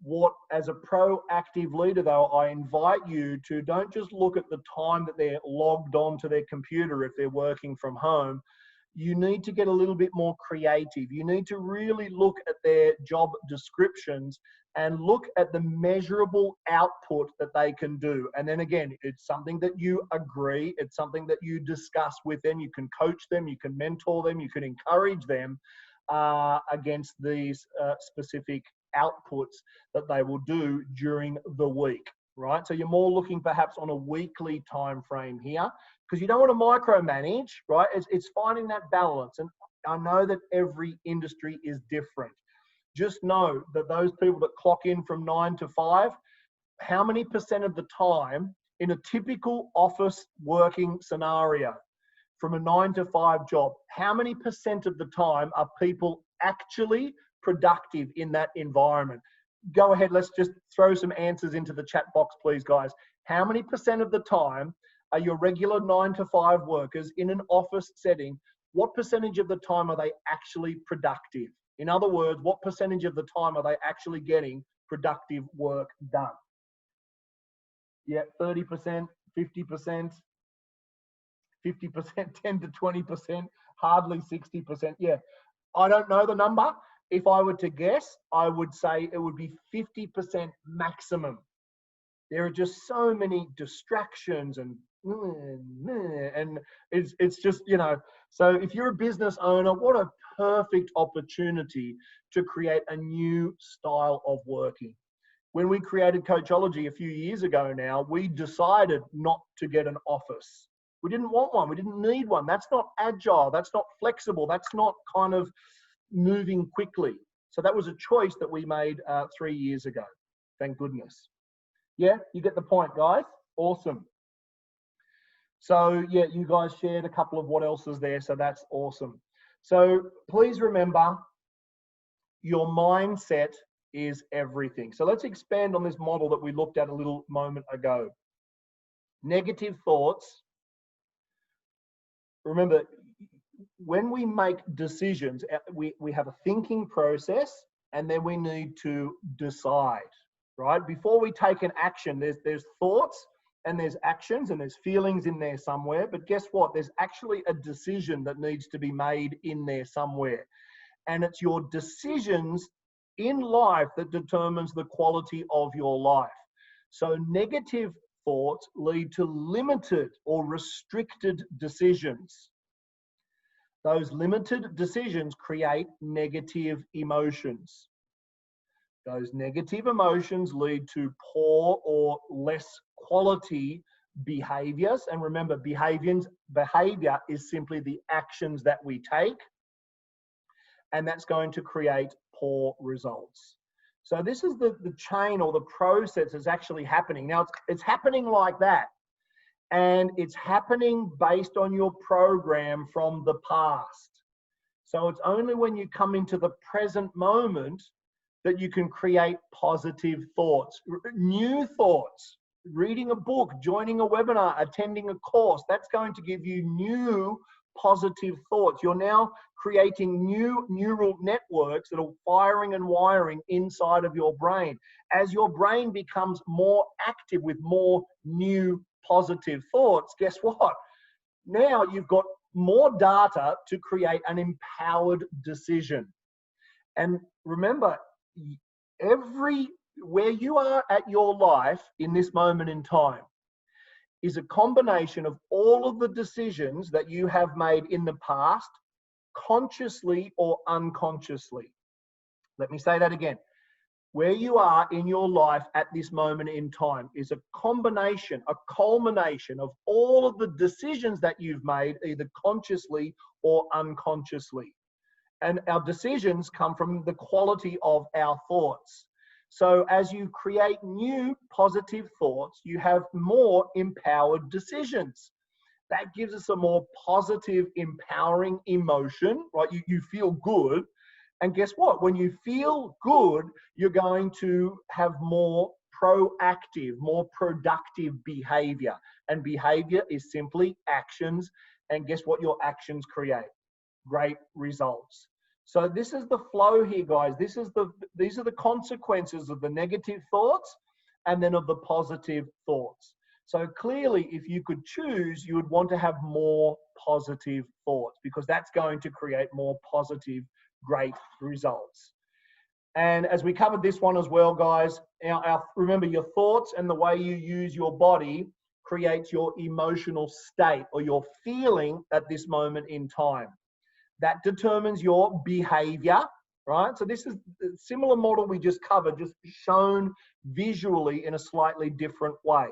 What, as a proactive leader though, I invite you to don't just look at the time that they're logged on to their computer if they're working from home. You need to get a little bit more creative. You need to really look at their job descriptions and look at the measurable output that they can do. And then again, it's something that you agree, it's something that you discuss with them. You can coach them, you can mentor them, you can encourage them against these specific outputs that they will do during the week, right? So you're more looking perhaps on a weekly time frame here, because you don't want to micromanage, right? It's finding that balance. And I know that every industry is different. Just know that those people that clock in from 9 to 5, how many percent of the time in a typical office working scenario from a 9 to 5 job, how many percent of the time are people actually productive in that environment? Go ahead, let's just throw some answers into the chat box, please, guys. How many percent of the time are your regular 9 to 5 workers in an office setting? What percentage of the time are they actually productive? In other words, what percentage of the time are they actually getting productive work done? Yeah, 30%, 50%, 50%, 10 to 20%, hardly 60%. Yeah, I don't know the number. If I were to guess, I would say it would be 50% maximum. There are just so many distractions and it's just, you know, so if you're a business owner, what a perfect opportunity to create a new style of working. When we created Coachology a few years ago now, we decided not to get an office. We didn't want one. We didn't need one. That's not agile. That's not flexible. That's not kind of moving quickly. So that was a choice that we made 3 years ago. Thank goodness. Yeah, you get the point, guys. Awesome. So yeah, you guys shared a couple of what else is there. So that's awesome. So please remember, your mindset is everything. So let's expand on this model that we looked at a little moment ago. Negative thoughts. Remember, when we make decisions, we have a thinking process and then we need to decide, right? Before we take an action, there's thoughts and there's actions and there's feelings in there somewhere. But guess what? There's actually a decision that needs to be made in there somewhere. And it's your decisions in life that determines the quality of your life. So negative thoughts lead to limited or restricted decisions. Those limited decisions create negative emotions. Those negative emotions lead to poor or less quality behaviors. And remember, behavior is simply the actions that we take. And that's going to create poor results. So this is the chain or the process that's actually happening. Now, it's happening like that. And it's happening based on your program from the past. So it's only when you come into the present moment that you can create positive thoughts, new thoughts. Reading a book, joining a webinar, attending a course, that's going to give you new positive thoughts. You're now creating new neural networks that are firing and wiring inside of your brain. As your brain becomes more active with more new positive thoughts, guess what? Now you've got more data to create an empowered decision. And remember, where you are at your life in this moment in time is a combination of all of the decisions that you have made in the past, consciously or unconsciously. Let me say that again. Where you are in your life at this moment in time is a combination, a culmination of all of the decisions that you've made, either consciously or unconsciously. And our decisions come from the quality of our thoughts. So as you create new positive thoughts, you have more empowered decisions. That gives us a more positive, empowering emotion, right? You feel good. And guess what? When you feel good, you're going to have more proactive, more productive behavior. And behavior is simply actions. And guess what your actions create? Great results. So this is the flow here, guys. These are the consequences of the negative thoughts and then of the positive thoughts. So clearly, if you could choose, you would want to have more positive thoughts because that's going to create more positive, great results. And as we covered this one as well, guys, remember your thoughts and the way you use your body creates your emotional state or your feeling at this moment in time. That determines your behavior, right? So this is a similar model we just covered, just shown visually in a slightly different way.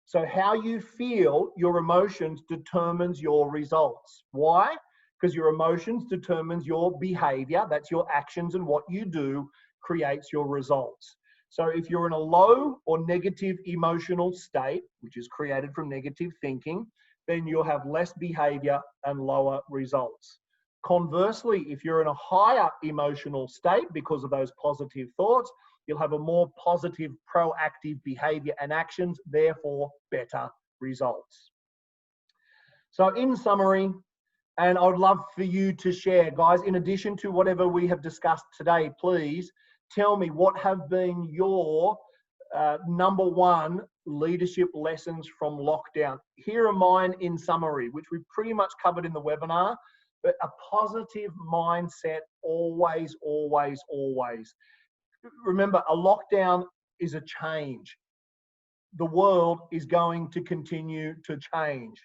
So how you feel, your emotions determines your results. Why? Because your emotions determines your behavior. That's your actions, and what you do creates your results. So if you're in a low or negative emotional state, which is created from negative thinking, then you'll have less behavior and lower results. Conversely, if you're in a higher emotional state because of those positive thoughts, you'll have a more positive, proactive behavior and actions, therefore better results. So in summary, and I would love for you to share, guys, in addition to whatever we have discussed today, please tell me what have been your number one leadership lessons from lockdown. Here are mine in summary, which we pretty much covered in the webinar, but a positive mindset always, always, always. Remember, a lockdown is a change. The world is going to continue to change.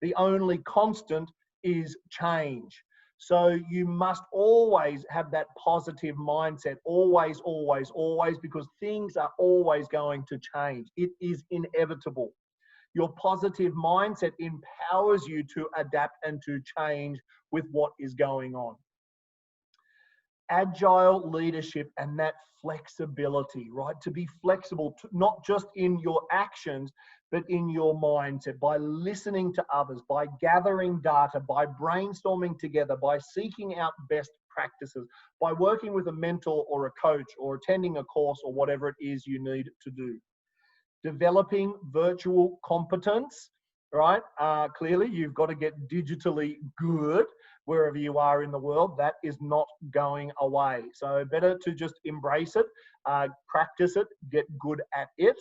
The only constant is change. So you must always have that positive mindset, always, always, always, because things are always going to change. It is inevitable. Your positive mindset empowers you to adapt and to change with what is going on. Agile leadership and that flexibility, right? To be flexible, not just in your actions, but in your mindset, by listening to others, by gathering data, by brainstorming together, by seeking out best practices, by working with a mentor or a coach or attending a course or whatever it is you need to do. Developing virtual competence, right? Clearly, you've got to get digitally good wherever you are in the world. That is not going away. So better to just embrace it, practice it, get good at it.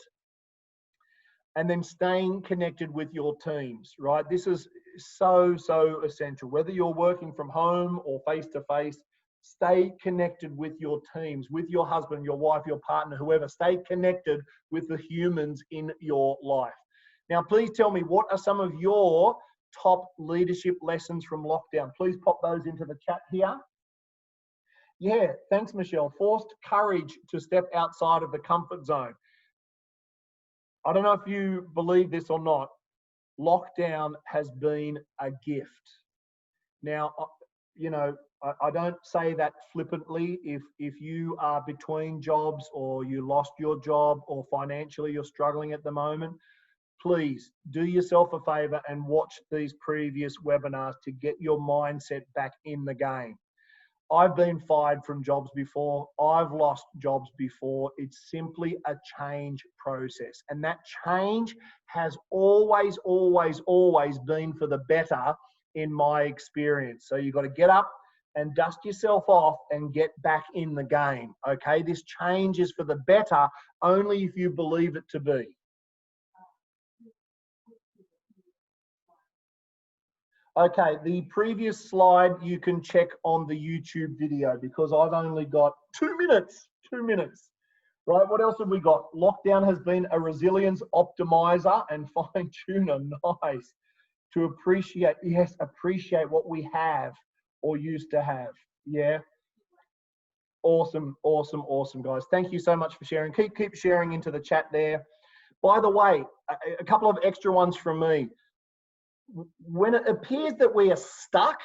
And then staying connected with your teams, right? This is so, so essential. Whether you're working from home or face-to-face, stay connected with your teams, with your husband, your wife, your partner, whoever. Stay connected with the humans in your life. Now, please tell me, what are some of your top leadership lessons from lockdown? Please pop those into the chat here. Yeah, thanks, Michelle. Forced courage to step outside of the comfort zone. I don't know if you believe this or not, lockdown has been a gift. Now, you know, I don't say that flippantly. If you are between jobs or you lost your job or financially you're struggling at the moment, please do yourself a favor and watch these previous webinars to get your mindset back in the game. I've been fired from jobs before. I've lost jobs before. It's simply a change process. And that change has always, always, always been for the better in my experience. So you've got to get up and dust yourself off and get back in the game. Okay, this change is for the better only if you believe it to be. Okay, the previous slide you can check on the YouTube video because I've only got 2 minutes. 2 minutes. Right, what else have we got? Lockdown has been a resilience optimizer and fine tuner. Nice. To appreciate, yes, appreciate what we have or used to have. Yeah. Awesome, awesome, awesome, guys. Thank you so much for sharing. Keep sharing into the chat there. By the way, a couple of extra ones from me. When it appears that we are stuck,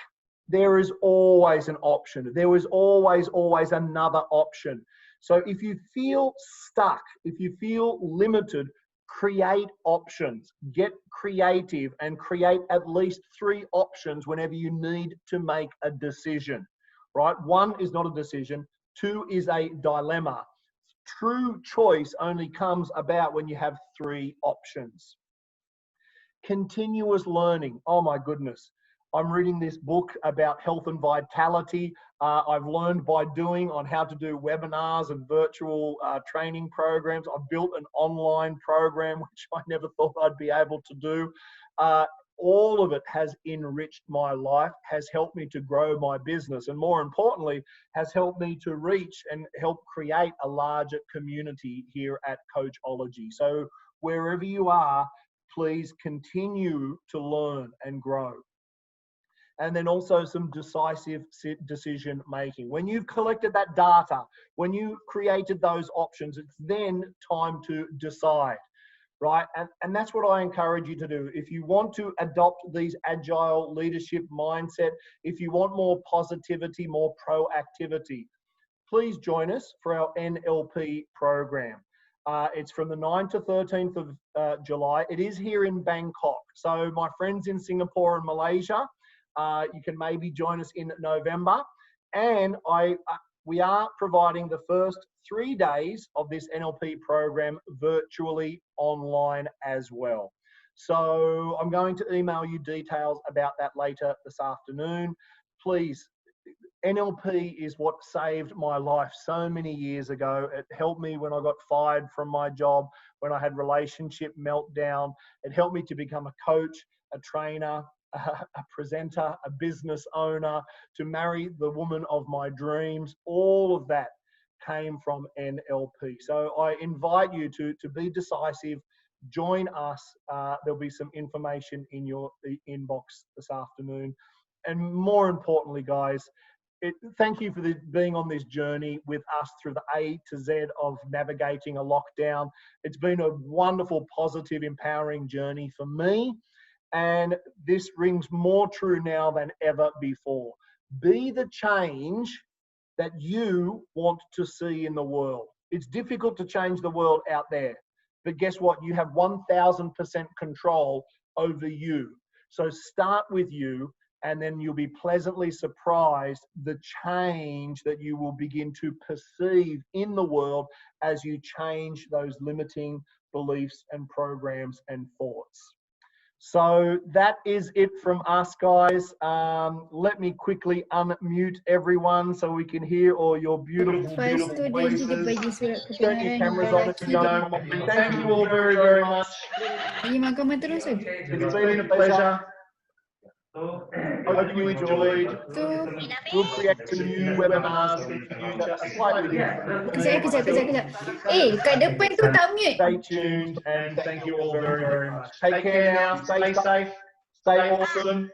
there is always an option. There is always, always another option. So if you feel stuck, if you feel limited, create options. Get creative and create at least 3 options whenever you need to make a decision, right? 1 is not a decision. 2 is a dilemma. True choice only comes about when you have 3 options. Continuous learning. Oh my goodness. I'm reading this book about health and vitality. I've learned by doing on how to do webinars and virtual training programs. I've built an online program, which I never thought I'd be able to do. All of it has enriched my life, has helped me to grow my business, and more importantly, has helped me to reach and help create a larger community here at Coachology. So wherever you are, please continue to learn and grow. And then also some decisive decision making. When you've collected that data, when you created those options, it's then time to decide, right? And that's what I encourage you to do. If you want to adopt these agile leadership mindset, if you want more positivity, more proactivity, please join us for our NLP program. It's from the 9th to 13th of July. It is here in Bangkok. So my friends in Singapore and Malaysia, you can maybe join us in November. And we are providing the first 3 days of this NLP program virtually online as well. So I'm going to email you details about that later this afternoon. Please NLP is what saved my life so many years ago. It helped me when I got fired from my job, when I had relationship meltdown. It helped me to become a coach, a trainer, a presenter, a business owner, to marry the woman of my dreams. All of that came from NLP. So I invite you to be decisive. Join us. There'll be some information in your inbox this afternoon. And more importantly, guys, thank you for being on this journey with us through the A to Z of navigating a lockdown. It's been a wonderful, positive, empowering journey for me. And this rings more true now than ever before. Be the change that you want to see in the world. It's difficult to change the world out there, but guess what? You have 1000% control over you. So start with you, and then you'll be pleasantly surprised the change that you will begin to perceive in the world as you change those limiting beliefs and programs and thoughts. So that is it from us, guys. Let me quickly unmute everyone so we can hear all your beautiful, beautiful voices. Turn your cameras on if you don't mind. Thank you all very, very much. It's been a pleasure. Hope you enjoyed. We'll create some new webinars in the future, slightly different. Kat depan tu tak mute. Stay tuned, and thank you all very, very much. Take care now. Stay safe. Stay awesome.